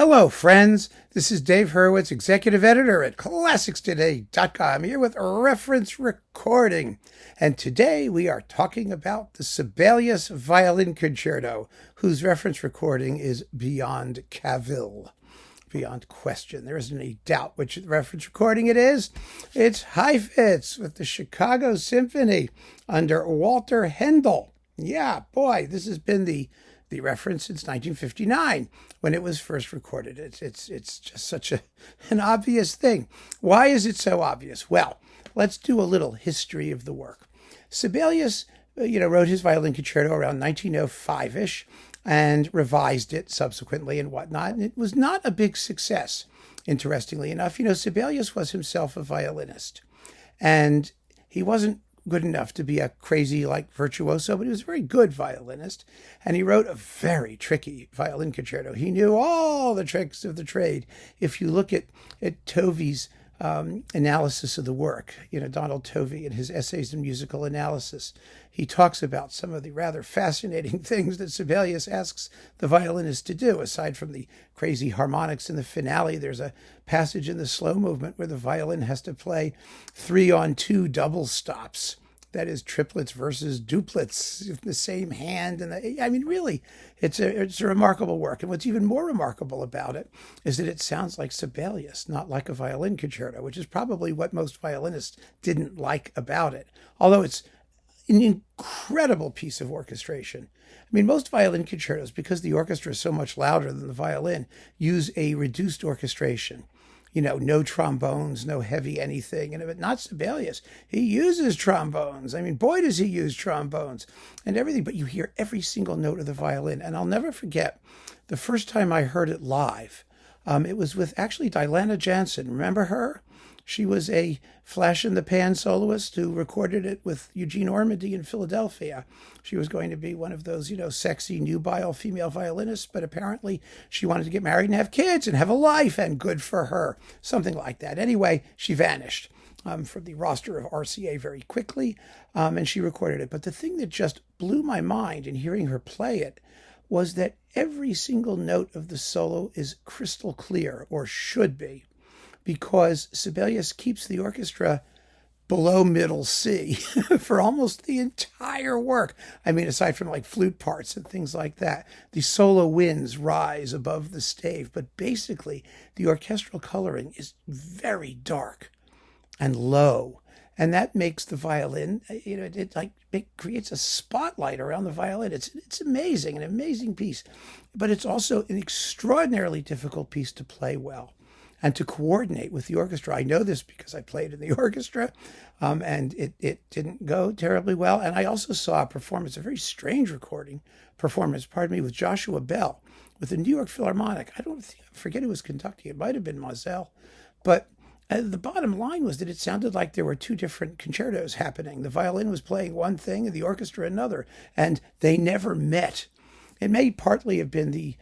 Hello, friends. This is Dave Hurwitz, executive editor at ClassicsToday.com, here with a reference recording. And today we are talking about the Sibelius Violin Concerto, whose reference recording is beyond cavil, beyond question. There isn't any doubt which reference recording it is. It's Heifetz with the Chicago Symphony under Walter Hendl. Yeah, boy, this has been the reference since 1959 when it was first recorded. It's just such an obvious thing. Why is it so obvious? Well, let's do a little history of the work. Sibelius, wrote his violin concerto around 1905-ish and revised it subsequently and whatnot. And it was not a big success, interestingly enough. Sibelius was himself a violinist, and he wasn't good enough to be a crazy virtuoso, but he was a very good violinist, and he wrote a very tricky violin concerto. He knew all the tricks of the trade. If you look at Tovey's analysis of the work, Donald Tovey in his Essays in Musical Analysis, he talks about some of the rather fascinating things that Sibelius asks the violinist to do. Aside from the crazy harmonics in the finale, there's a passage in the slow movement where the violin has to play 3-on-2 double stops. That is triplets versus duplets in the same hand. And really, it's a remarkable work. And what's even more remarkable about it is that it sounds like Sibelius, not like a violin concerto, which is probably what most violinists didn't like about it. Although it's an incredible piece of orchestration. Most violin concertos, because the orchestra is so much louder than the violin, use a reduced orchestration. No trombones, no heavy anything. But not Sibelius. He uses trombones. Boy, does he use trombones and everything. But you hear every single note of the violin. And I'll never forget the first time I heard it live. It was with actually Diana Jansen. Remember her? She was a flash-in-the-pan soloist who recorded it with Eugene Ormandy in Philadelphia. She was going to be one of those, sexy, nubile female violinists, but apparently she wanted to get married and have kids and have a life, and good for her. Something like that. Anyway, she vanished from the roster of RCA very quickly, and she recorded it. But the thing that just blew my mind in hearing her play it was that every single note of the solo is crystal clear, or should be, because Sibelius keeps the orchestra below middle C for almost the entire work. Aside from flute parts and things like that, the solo winds rise above the stave, but basically the orchestral coloring is very dark and low. And that makes the violin, it creates a spotlight around the violin. It's amazing, an amazing piece, but it's also an extraordinarily difficult piece to play well and to coordinate with the orchestra. I know this because I played in the orchestra, and it didn't go terribly well. And I also saw a performance, a very strange performance, with Joshua Bell with the New York Philharmonic. I forget who was conducting. It might have been Moselle. But the bottom line was that it sounded like there were two different concertos happening. The violin was playing one thing and the orchestra another, and they never met. It may partly have been the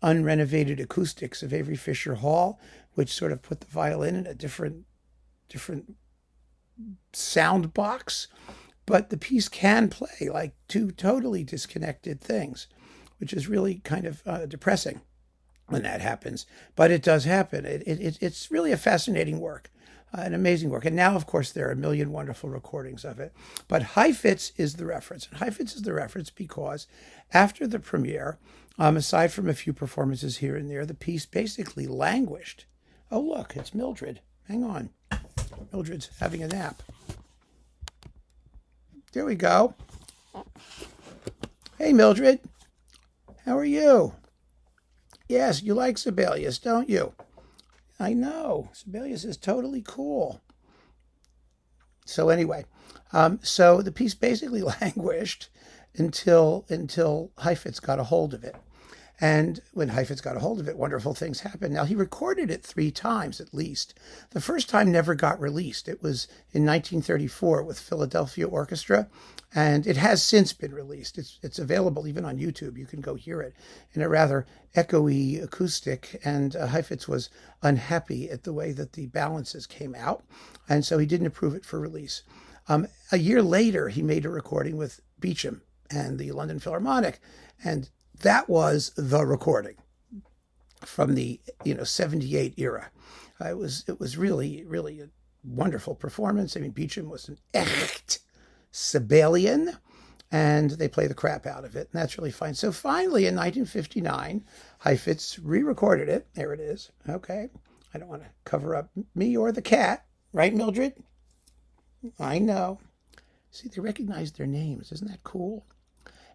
unrenovated acoustics of Avery Fisher Hall, which sort of put the violin in a different sound box. But the piece can play like two totally disconnected things, which is really kind of depressing when that happens. But it does happen. It's really a fascinating work, an amazing work. And now, of course, there are a million wonderful recordings of it. But Heifetz is the reference. And Heifetz is the reference because after the premiere, aside from a few performances here and there, the piece basically languished. Oh, look, it's Mildred. Hang on. Mildred's having a nap. There we go. Hey, Mildred. How are you? Yes, you like Sibelius, don't you? I know. Sibelius is totally cool. So anyway, so the piece basically languished until Heifetz got a hold of it. And when Heifetz got a hold of it, wonderful things happened. Now, he recorded it 3 times at least. The first time never got released. It was in 1934 with Philadelphia Orchestra, and it has since been released. It's available even on YouTube. You can go hear it in a rather echoey acoustic, and Heifetz was unhappy at the way that the balances came out, and so he didn't approve it for release. A year later, he made a recording with Beecham and the London Philharmonic, and that was the recording. from the 78 era. It was really, really a wonderful performance. I mean, Beecham was an echt Sibelian, and they play the crap out of it, and that's really fine. So finally, in 1959, Heifetz re-recorded it. There it is. Okay. I don't want to cover up me or the cat, right, Mildred? I know. See, they recognize their names. Isn't that cool?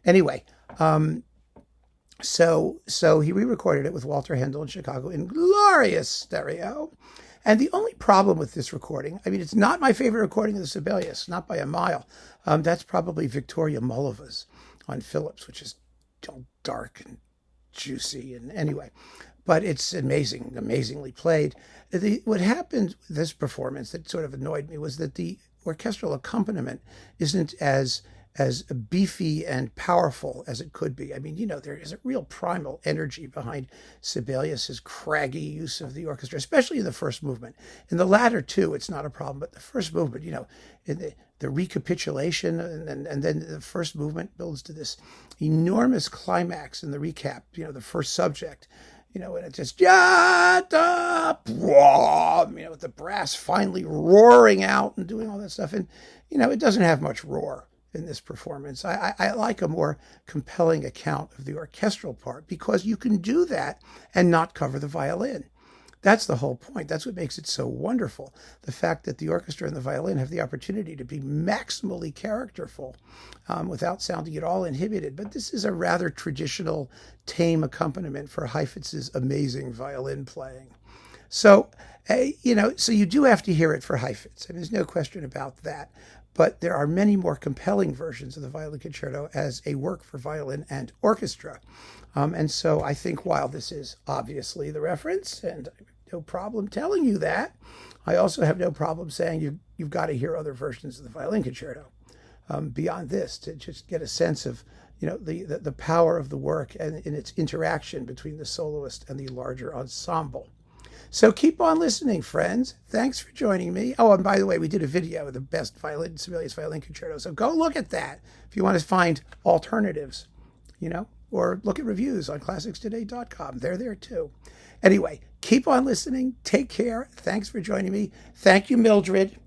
Anyway, so he re-recorded it with Walter Hendl in Chicago in glorious stereo. And the only problem with this recording, I mean, it's not my favorite recording of the Sibelius, not by a mile. That's probably Victoria Mulliva's on Philips, which is dark and juicy. And anyway, but it's amazingly played. What happened with this performance that sort of annoyed me was that the orchestral accompaniment isn't as beefy and powerful as it could be. I mean, there is a real primal energy behind Sibelius's craggy use of the orchestra, especially in the first movement. In the latter two, it's not a problem, but the first movement, in the recapitulation, and then the first movement builds to this enormous climax in the recap, the first subject, and it just, with the brass finally roaring out and doing all that stuff. And, it doesn't have much roar in this performance. I like a more compelling account of the orchestral part, because you can do that and not cover the violin. That's the whole point. That's what makes it so wonderful. The fact that the orchestra and the violin have the opportunity to be maximally characterful without sounding at all inhibited. But this is a rather traditional, tame accompaniment for Heifetz's amazing violin playing. So, so you do have to hear it for Heifetz. I mean, there's no question about that. But there are many more compelling versions of the Violin Concerto as a work for violin and orchestra. And so I think while this is obviously the reference, and I have no problem telling you that, I also have no problem saying you've got to hear other versions of the Violin Concerto beyond this, to just get a sense of the power of the work and in its interaction between the soloist and the larger ensemble. So keep on listening, friends. Thanks for joining me. Oh, and by the way, we did a video of the best Sibelius Violin Concerto. So go look at that if you want to find alternatives, or look at reviews on classicstoday.com. They're there too. Anyway, keep on listening. Take care. Thanks for joining me. Thank you, Mildred.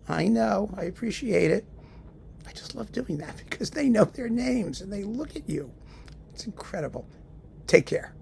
I know. I appreciate it. I just love doing that because they know their names and they look at you. It's incredible. Take care.